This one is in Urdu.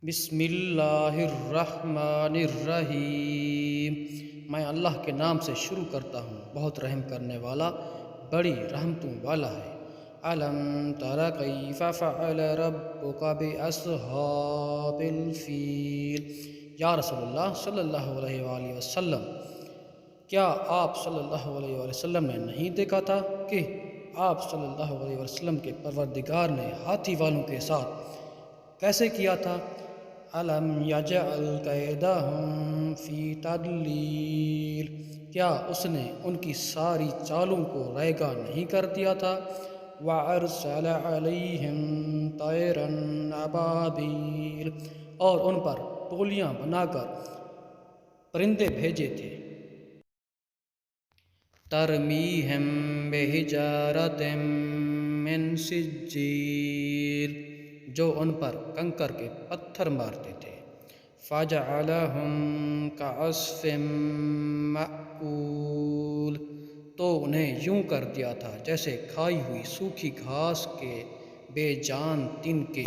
بسم اللہ الرحمن الرحیم۔ میں اللہ کے نام سے شروع کرتا ہوں، بہت رحم کرنے والا، بڑی رحمتوں والا ہے۔ الم تر کیف فعل ربک باصحاب الفیل۔ یا رسول اللہ صلی اللہ علیہ وآلہ وسلم، کیا آپ صلی اللہ علیہ وآلہ وسلم نے نہیں دیکھا تھا کہ آپ صلی اللہ علیہ وسلم کے پروردگار نے ہاتھی والوں کے ساتھ کیسے کیا تھا؟ الم یجعل کیدہم فی تضلیل۔ کیا اس نے ان کی ساری چالوں کو ریگا نہیں کر دیا تھا؟ وارسل علیہم طیرا ابابیل، اور ان پر ٹولیاں بنا کر پرندے بھیجے تھے۔ ترمیہم بحجارۃ من سجیل، جو ان پر کنکر کے پتھر مارتے تھے۔ فجعلہم کعصف مأکول، تو انہیں یوں کر دیا تھا جیسے کھائی ہوئی سوکھی گھاس کے بے جان تنکے۔